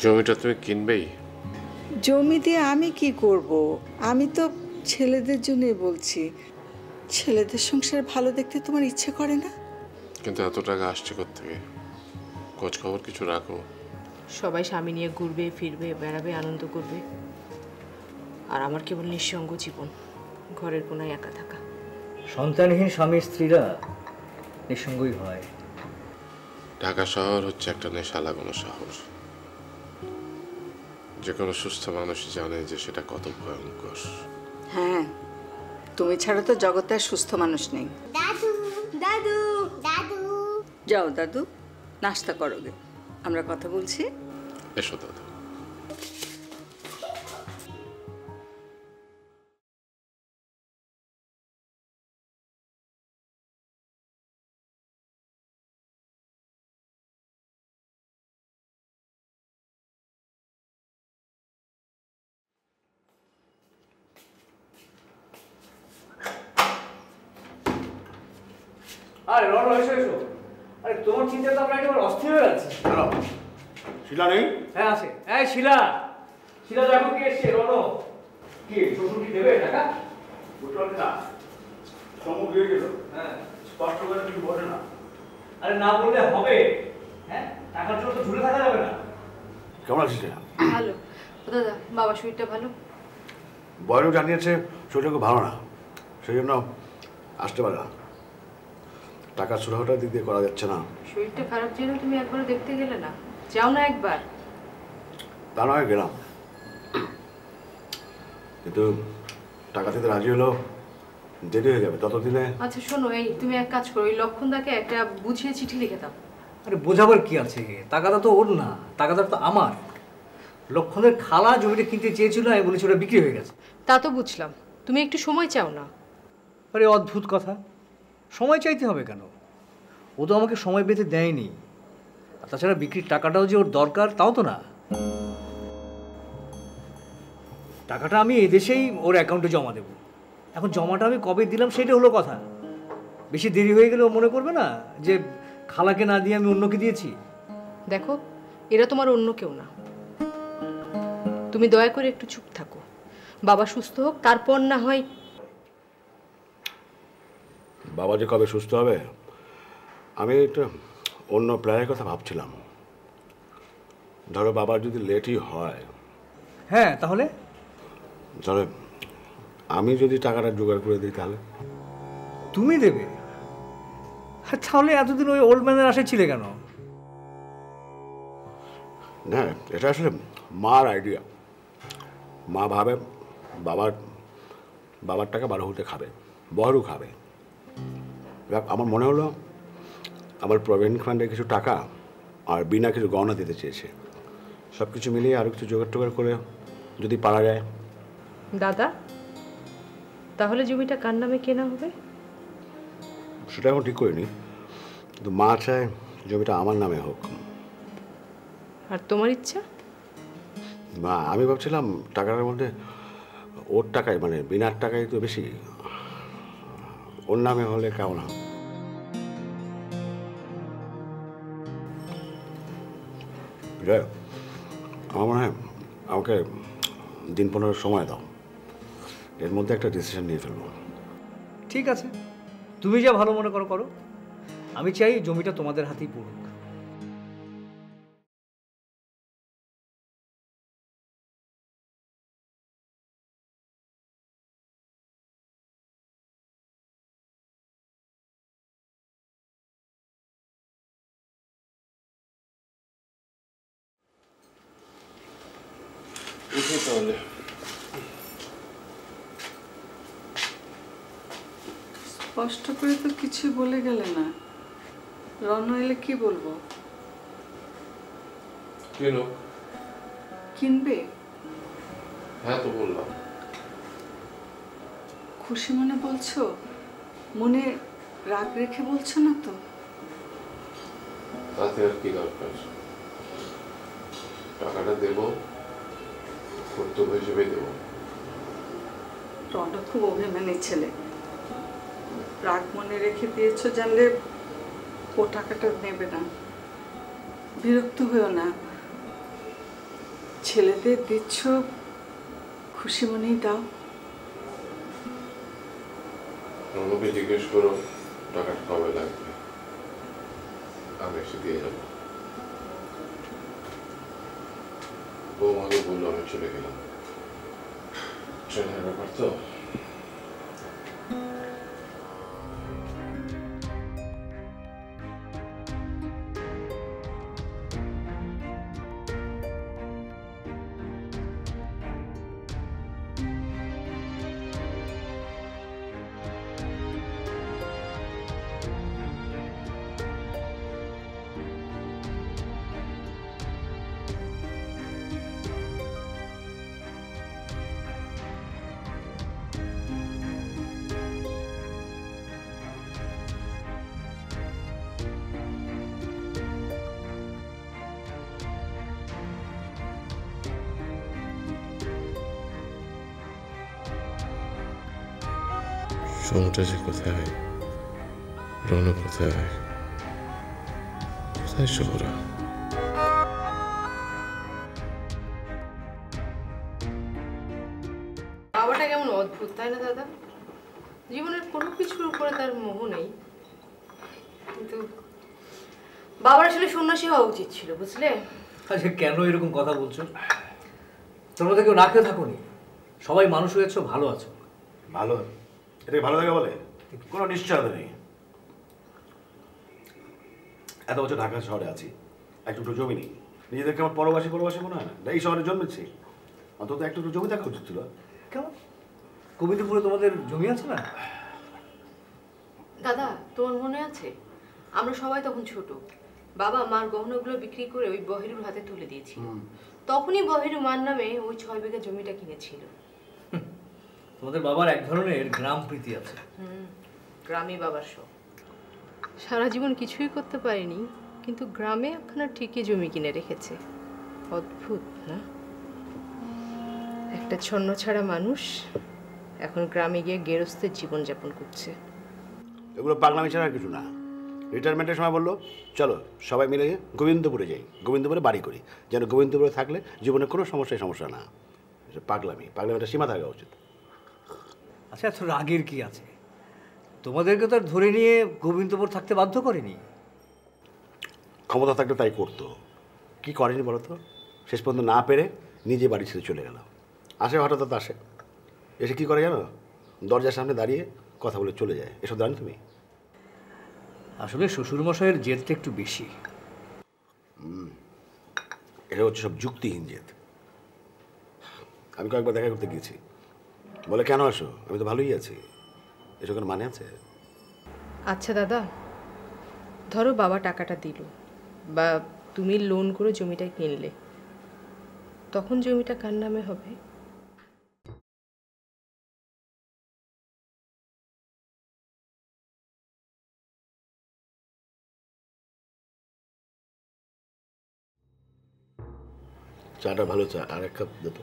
জমিটা তুমি কিনবেই? জমি দিয়ে আমি কি করব? আমি তো ছেলেদের জন্যই বলছি। ছেলেদের সংসার ভালো দেখতে তোমার ইচ্ছে করে না? কিন্তু এত টাকা আসছে কোত্থেকে? খোঁজ খবর কিছু রাখো। সবাই স্বামী নিয়ে ঘুরবে ফিরবে বেড়াবে আনন্দ করবে, আর আমার কেবল নিঃসঙ্গ জীবন, ঘরের কোনায় একা থাকা। সন্তানহীন স্বামী স্ত্রীরা নিঃসঙ্গই হয়। ঢাকা শহর হচ্ছে একটা নেশা লাগানো শহর। যে কোনো সুস্থ মানুষ জানে যে সেটা কত ভয়ঙ্কর। হ্যাঁ, তুমি ছাড়া তো জগতে আর সুস্থ মানুষ নেই। দাদু দাদু দাদু যাও দাদু, নাস্তা করো গে, আমরা কথা বলছি। এসো দাদা। আরে রনো এসো এসো। আরে তোমার চিন্তা তো আমরা একেবারে অস্থির হয়ে যাচ্ছি। শিলা নেই? হ্যাঁ আছে। এই শিলা, শিলা দেখো কি এসছে। রনো কি শ্বশুর কি দেবে টাকা? বুঝতে পারছি না, সম্মুখ দিয়ে গেল। হ্যাঁ স্পষ্ট করে কিছু বলে না। আরে না বললে হবে? হ্যাঁ টাকার জন্য তো ঝুলে থাকা যাবে না। কেমন আছিস? ভালো দাদা, বাবা শরীরটা ভালো? বয়ও জানিয়েছে শরীরটা খুব ভালো না, সেই জন্য আসতে পারে না। টাকা সুরাহটার দিক দিয়ে করা যাচ্ছে না। শরীরটা খারাপ ছিল, তুমি একবার দেখতে গেলে না? যাও না একবার। তা নয় গেলাম, কিন্তু টাকা দিতে রাজি হলো দেরি হয়ে যাবে ততদিনে। আচ্ছা শোনো, এই তুমি এক কাজ করো, ওই লক্ষণদাকে একটা বুঝিয়ে চিঠি লিখে দাও। আরে বোঝাবার কি আছে, টাকাটা তো ওর না, টাকাটা তো আমার। লক্ষণের খালা জমিটা কিনতে চেয়েছিল, আমি বলেছি ওটা বিক্রি হয়ে গেছে। তা তো বুঝলাম, তুমি একটু সময় চাও না? আরে অদ্ভুত কথা, সময় চাইতে হবে কেন? ও তো আমাকে সময় পেতে দেয়নি। আর তাছাড়া বিক্রির টাকাটাও যে ওর দরকার তাও তো না। টাকাটা আমি এদেশেই ওর অ্যাকাউন্টে জমা দেব। এখন জমাটা আমি কবে দিলাম সেটা হলো কথা। বেশি দেরি হয়ে গেলে ও মনে করবে না যে খালাকে না দিয়ে আমি অন্যকে দিয়েছি। দেখো, এরা তোমার অন্য কেউ না, তুমি দয়া করে একটু চুপ থাকো। বাবা সুস্থ হোক, তারপর না হয়। বাবা যে কবে সুস্থ হবে, আমি একটা অন্য প্ল্যানের কথা ভাবছিলাম। ধরো বাবার যদি লেটই হয়, হ্যাঁ তাহলে ধরো আমি যদি টাকাটা জোগাড় করে দিই তাহলে। তুমি দেবে? হ্যাঁ তাহলে এতদিন ওই ওল্ড ম্যানের আশায় ছিলে কেন? না, এটা আসলে মার আইডিয়া। মা ভাবে বাবার বাবার টাকা বারোহুতে খাবে, বড়ও খাবে। আমার মনে হলো আমার প্রভিডেন্ট ফান্ডে কিছু টাকা আর বিনা কিছু গহনা দিতে চেয়েছে। সব কিছু মিলিয়ে আরও কিছু জোগাড় টোগাড় করে যদি পারা যায়। দাদা, তাহলে জমিটা কার নামে কেনা হবে? সেটা এখন ঠিক করিনি, কিন্তু মা চায় জমিটা আমার নামে হোক। আর তোমার ইচ্ছা? মা, আমি ভাবছিলাম টাকাটার মধ্যে ওর টাকায়, মানে বিনার টাকায় তো বেশি, ওর নামে হলে কেমন হয়? আমার মনে হয় আমাকে দিন 15 সময় দাও, এর মধ্যে একটা ডিসিশন নিয়ে ফেলবো। ঠিক আছে, তুমি যা ভালো মনে করো করো। আমি চাই জমিটা তোমাদের হাতেই পড়ুক। তাহলে স্পষ্ট করে তো কিছু বলে গেলে না। রণ এলে কি বলবো? কিনবে? হ্যাঁ তো বললাম। খুশি মনে বলছো? মনে রাগ রেখে বলছো না তো? তাতে আর কি দরকার? টাকাটা দেবো, কর্তব্য হিসেবে দেবো। রণ খুব অভিমানী ছেলে, রাগ মনে রেখে দিয়েছো জানলে ও টাকাটা নেবে না। বিরক্ত হয়েও না, ছেলেদের দিচ্ছ, খুশি মনেই দাও। রনুকে জিজ্ঞেস করো টাকাটা কবে লাগবে, আমি এসে দিয়ে যাবো। বৌমাকে বললো আমি চলে গেলাম, ট্রেনের ব্যাপার তো। সোমটা যে কোথায়, রনু কোথায়, কোথায় শোভরা? বাবাটা কেমন অদ্ভুত তাই না দাদা? জীবনের কোনো কিছুর উপরে তার মোহ নেই, কিন্তু বাবার আসলে সন্ন্যাসী হওয়া উচিত ছিল, বুঝলে? আচ্ছা কেন এরকম কথা বলছো? তোমরা তো কেউ না খেয়ে থাকো নি, সবাই মানুষ হয়েছো, ভালো আছো। ভালো, এটাকে ভালো লাগে বলে? কোনো নিশ্চয়তা নেই। এত বছর ঢাকা শহরে আছি, একটু জমি নেই, নিজেদেরকে আমার পরবাসী পরবাসী মনে হয় না। এই শহরে জন্মেছি, অন্তত একটু জমি থাকা উচিত ছিল। কেমন গোবিন্দপুরে তোমাদের জমি আছে না? দাদা তোমার মনে আছে আমরা সবাই তখন ছোট, বাবা মার গহনাগুলো বিক্রি করে ওই বহিরুর হাতে তুলে দিয়েছিল। তখনই বহিরু মার নামে ওই 6 বিঘা জমিটা কিনেছিল। তোমাদের বাবার এক ধরনের গ্রাম প্রীতি আছে। গ্রামে বাবার শখ। সারা জীবন কিছুই করতে পারেনি, কিন্তু গ্রামে একখানা ঠিকই জমি কিনে রেখেছে। অদ্ভুত না? একটা ছন্ন ছাড়া মানুষ এখন গ্রামে গিয়ে গেরস্থের জীবনযাপন করছে। এগুলো পাগলামি ছাড়া আর কিছু না। রিটায়ারমেন্টের সময় বললো চলো সবাই মিলে গোবিন্দপুরে যাই, গোবিন্দপুরে বাড়ি করি, যেন গোবিন্দপুরে থাকলে জীবনে কোনো সমস্যা না। পাগলামিটা সীমা থাকা উচিত। আচ্ছা এত রাগের কি আছে? তোমাদেরকে তো আর ধরে নিয়ে গোবিন্দপুর থাকতে বাধ্য করেনি। ক্ষমতা থাকলে তাই করতো, কি করেনি বলো তো? শেষ পর্যন্ত না পেরে নিজে বাড়ি ছেড়ে চলে গেল। আসে হঠাৎ আসে, এসে কী করে জানো? দরজার সামনে দাঁড়িয়ে কথা বলে চলে যায়। এসব জানো তুমি? আসলে শ্বশুরমশাইয়ের জেদটা একটু বেশি। এটা হচ্ছে সব যুক্তিহীন জেদ। আমি কয়েকবার দেখা করতে গিয়েছি, বলে কেন আসো, আমি তো ভালোই আছি। এসব কোনো মানে আছে? আচ্ছা দাদা, ধরো বাবা টাকাটা দিল বা তুমি লোন করে জমিটা কিনলে, তখন জমিটা কার নামে হবে? চাটা ভালো চা, আর এক কাপ দে তো।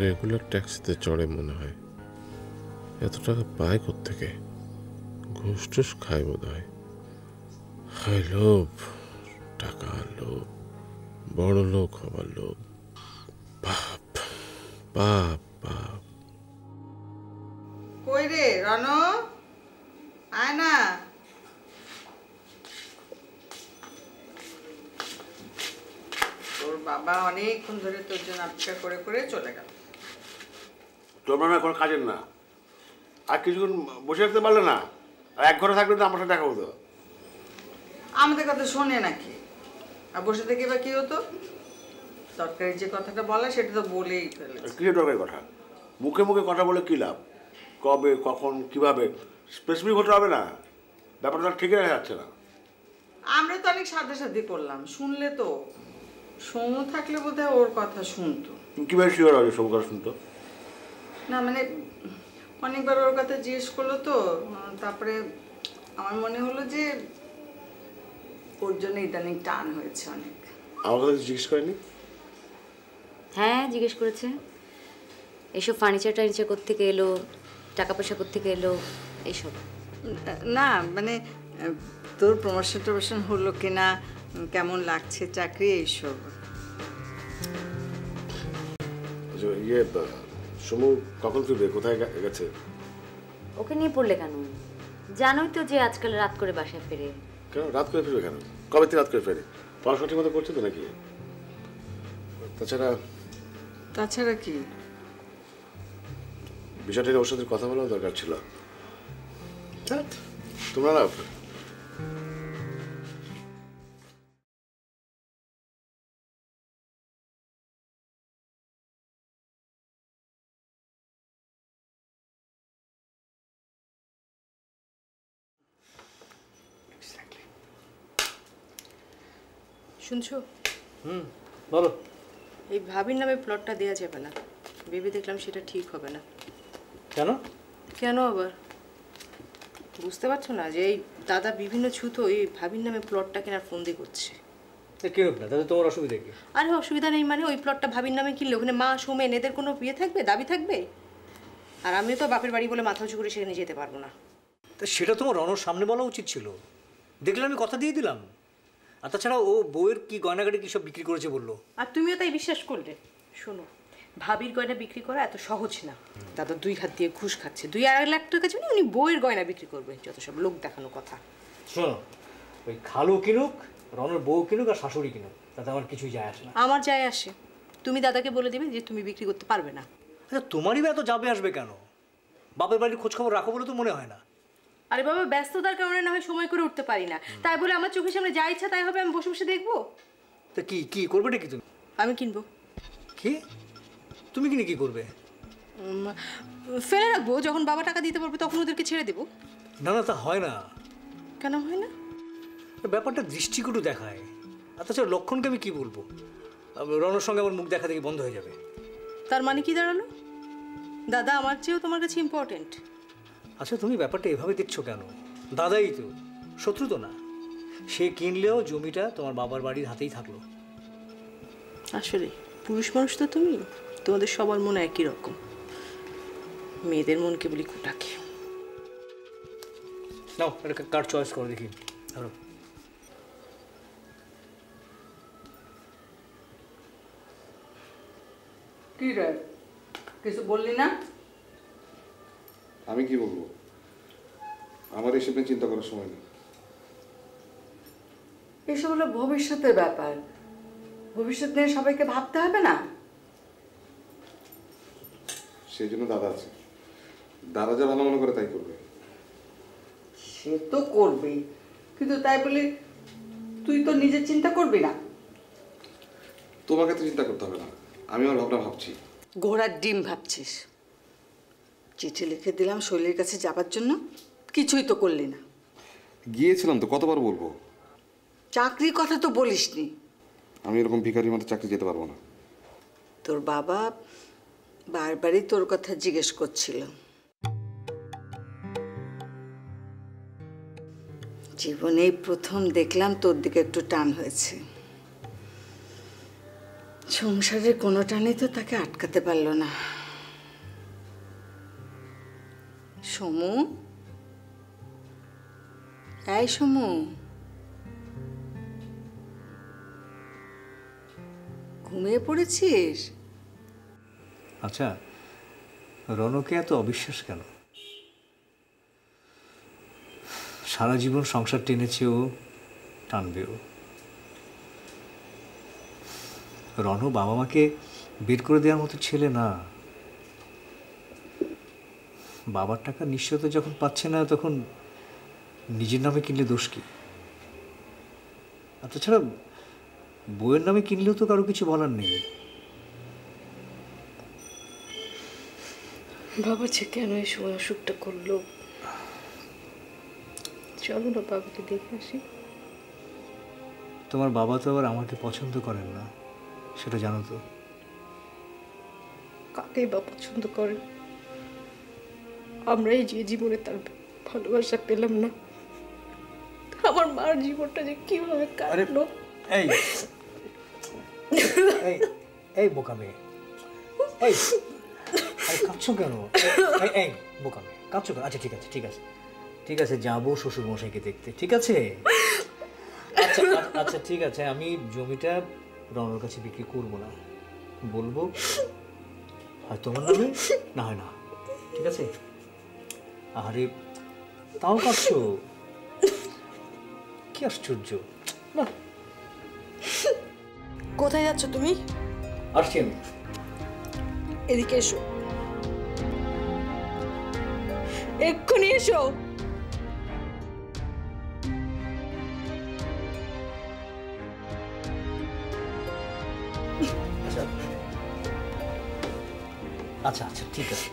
রেগুলার ট্যাক্সিতে চড়ে মনে হয়, এত টাকা পায় কোত্থেকে? ঘুষ টুস খায় বোধ হয়। হায় লোভ, টাকার লোভ, বড় লোক হবার লোভ। পাপ পাপ পাপ। কই রে রণ, আয় না। তোর বাবা অনেকক্ষণ ধরে তোর জন্য অপেক্ষা করে করে চলে গেল। তোমরা না কোনো কাজের না, আর কিছুক্ষণ বসে রাখতে পারলে না? আর এক ঘরে থাকলে তো আমার সাথে দেখা হতো। আমাদের কথা শোনে নাকি? আর বসে থেকে বা কি হতো? তরকারি যে কথাটা বলা সেটা তো বলেই ফেলেছে। কিসের দরকারি কথা? মুখে মুখে কথা বলে কী লাভ? কবে, কখন, কিভাবে স্পেসিফিক হতে হবে না? ব্যাপারটা ঠিকই দেখা যাচ্ছে না। আমরা তো অনেক সাদাসাদি করলাম, শুনলে তো। সৌম্য থাকলে বোধহয় ওর কথা শুনতো। কীভাবে শিওর হবে সব কথা শুনতো? না মানে অনেকবার ওর কথা জিজ্ঞেস করলো তো, তারপরে আমার মনে হলো যে ওর জন্য ইদানিং টান হয়েছে অনেক। আমার কথা জিজ্ঞেস করেনি? হ্যাঁ জিজ্ঞেস করেছে, এইসব ফার্নিচার টার্নিচার কোত্থেকে এলো, টাকা পয়সা কোত্থেকে এলো, এইসব। না মানে তোর প্রমোশন টমোশন হলো কিনা, কেমন লাগছে চাকরি, এইসব। ইয়ে সমু কখন ফিরবে? কোথায় গেছে? ওকে নিয়ে পড়লে কেন? জানোই তো যে আজকাল রাত করে বাসায় ফেরে। কেন রাত করে ফিরবে কেন? কবে থেকে রাত করে ফেরে? পড়াশোনা ঠিক মতো করছে তো নাকি? তাছাড়া কি? বিষয়টা ওর সাথে কথা বলার দরকার ছিল। তোমরা না শুনছো? বলো। এই ভাবির নামে প্লটটা দেওয়া যাবে না, ভেবে দেখলাম সেটা ঠিক হবে না। কেন? কেন আবার? বুঝতে পারছো না যে এই দাদা বিভিন্ন ছুতো এই ভাবির নামে প্লটটা কেনার ফোন দিয়ে করছে? কি হোক না, তাহলে তোমার অসুবিধা কি? আরে অসুবিধা নেই মানে, ওই প্লটটা ভাবির নামে কিনলে ওখানে মা সোমেন এদের কোনো বিয়ে থাকবে, দাবি থাকবে? আর আমিও তো বাপের বাড়ি বলে মাথা উঁচু করে সেখানে যেতে পারবো না। তা সেটা তোমার রণর সামনে বলা উচিত ছিল। দেখলে আমি কথা দিয়ে দিলাম। আর তাছাড়া ও বউয়ের কি গয়নাগাড়ি কী সব বিক্রি করেছে বললো। আর তুমিও তাই বিশ্বাস করলে? শোনো, ভাবির গয়না বিক্রি করা এত সহজ না। দাদা 2 হাত দিয়ে ঘুষ খাচ্ছে, 2-2.5 লাখ টাকা জন্য উনি বউয়ের গয়না বিক্রি করবে, যত সব লোক দেখানো কথা। শোনো, ওই খালু কিনুক, রণর বউ কিনুক আর শাশুড়ি কিনুক, তাতে আমার কিছুই যায় আসে না। আমার যায় আসে, তুমি দাদাকে বলে দিবে যে তুমি বিক্রি করতে পারবে না। আচ্ছা তোমারই বা এত যাবে আসবে কেন? বাপের বাড়ির খোঁজ খবর রাখো বলে তো মনে হয় না। আরে বাবা, ব্যস্ততার কারণে না হয় সময় করে উঠতে পারি না, তাই বলে আমার চোখের সামনে যা ইচ্ছা তাই হবে আমি বসে বসে দেখবো? তা কি কি করবে নাকি তুমি? আমি কিনবো। কি? তুমি কিনে কি করবে? ফেলে রাখবো, যখন বাবা টাকা দিতে পারবে তখন ওদেরকে ছেড়ে দেবো। না না, তা হয় না। কেন হয় না? ব্যাপারটা দৃষ্টিকটু দেখায়। আর তাছাড়া লক্ষণকে আমি কি বলবো? রণর সঙ্গে আমার মুখ দেখা দেখি বন্ধ হয়ে যাবে। তার মানে কি দাঁড়ালো? দাদা আমার চেয়েও তোমার কাছে ইম্পর্টেন্ট? আচ্ছা তুমি ব্যাপারটা এভাবে দেখছো কেন? দাদাই তো, শত্রু তো না। সে কিনলেও জমিটা তোমার বাবার বাড়ির হাতেই থাকলো। আসলে পুরুষ মানুষ তো তুমি, তোমাদের সবার মনে একই রকম। মেয়েদের মনকে বলি কুটাকে। নাও একটা কার্ড চয়েস করো দেখি। ধরো। কি রে, কিছু বললি না? আমি কি বলবো? আমার এসব নিয়ে চিন্তা করার সময় নেই। এসব হলো ভবিষ্যতের ব্যাপার, ভবিষ্যৎ নিয়ে সবাইকে ভাবতে হবে না? সেই জন্য দাদা আছে, দাদা যা ভালো মনে করে তাই করবে। সে তো করবেই, কিন্তু তাই বলে তুই তো নিজের চিন্তা করবি না? তোমাকে তো চিন্তা করতে হবে না, আমি আমার ভাবনা ভাবছি। ঘোড়ার ডিম ভাবছিস? চিঠি লিখে দিলাম শৈলীর কাছে যাবার জন্য, কিছুই তো করলি না। গিয়েছিলাম তো, কতবার বলবো? চাকরির কথা তো বলিসনি। আমি এরকম ভিখারির মতো চাকরি যেতে পারবো না। তোর বাবা বারবারই তোর কথা জিজ্ঞেস করছিল। জীবনেই প্রথম দেখলাম তোর দিকে একটু টান হয়েছে। সংসারের কোনো টানে তো তাকে আটকাতে পারলো না। সমু, এই সমু, ঘুমিয়ে পড়েছিস? আচ্ছা, রনকে এত অবিশ্বাস কেন? সারা জীবন সংসার টেনেছে ও, টানবেও। রণ বাবা মাকে বের করে দেওয়ার মতো ছেলে না। বাবার টাকা নিশ্চয়তা যখন পাচ্ছে না, তখন নিজের নামে কিনলে দোষ কি? আর তাছাড়া বইয়ের নামে কিনলেও তো কারো কিছু বলার নেই। বাবা যে কেন এই সময় অসুখটা করলো, চলো না বাবাকে দেখে আসি। তোমার বাবা তো আবার আমাকে পছন্দ করেন না, সেটা জানো তো। কাকেই বা পছন্দ করেন? আমরাই যে জীবনে তার ভালোবাসা পেলাম না, আমার মার জীবনটা যে কিভাবে কাটলো। এই এই এই বোকা মেয়ে, এই কাঁদছো কেন? এই বোকা মেয়ে, কাঁদছো কেন? আচ্ছা ঠিক আছে ঠিক আছে ঠিক আছে, যাবো শ্বশুর মশাইকে দেখতে, ঠিক আছে? আচ্ছা আচ্ছা ঠিক আছে, আমি জমিটা রনর কাছে বিক্রি করবো না, বলবো হয় তোমার নামে না হয় না, ঠিক আছে? আরে তাও কাঁদছো, কি আশ্চর্য না। কোথায় যাচ্ছ তুমি? আসছি আমি। এদিকে এসো, এক্ষুনি এসো। আচ্ছা আচ্ছা ঠিক আছে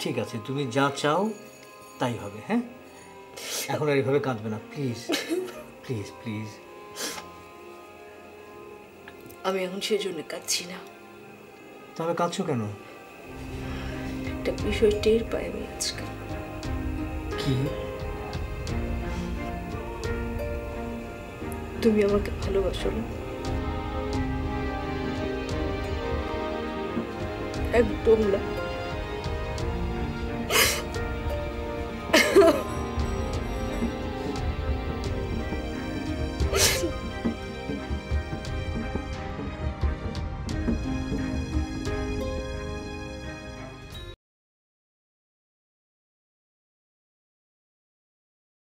ঠিক আছে, তুমি যা চাও তাই হবে। হ্যাঁ, এখন আর এইভাবে কাঁদবে না, প্লিজ প্লিজ প্লিজ। আমি এখন সেজন্য কাঁদছি না। তাহলে কাঁদছো কেন? একটা বিষয় টের পাই আমি আজকাল। কি? তুমি আমাকে ভালোবাসো না? একদম না।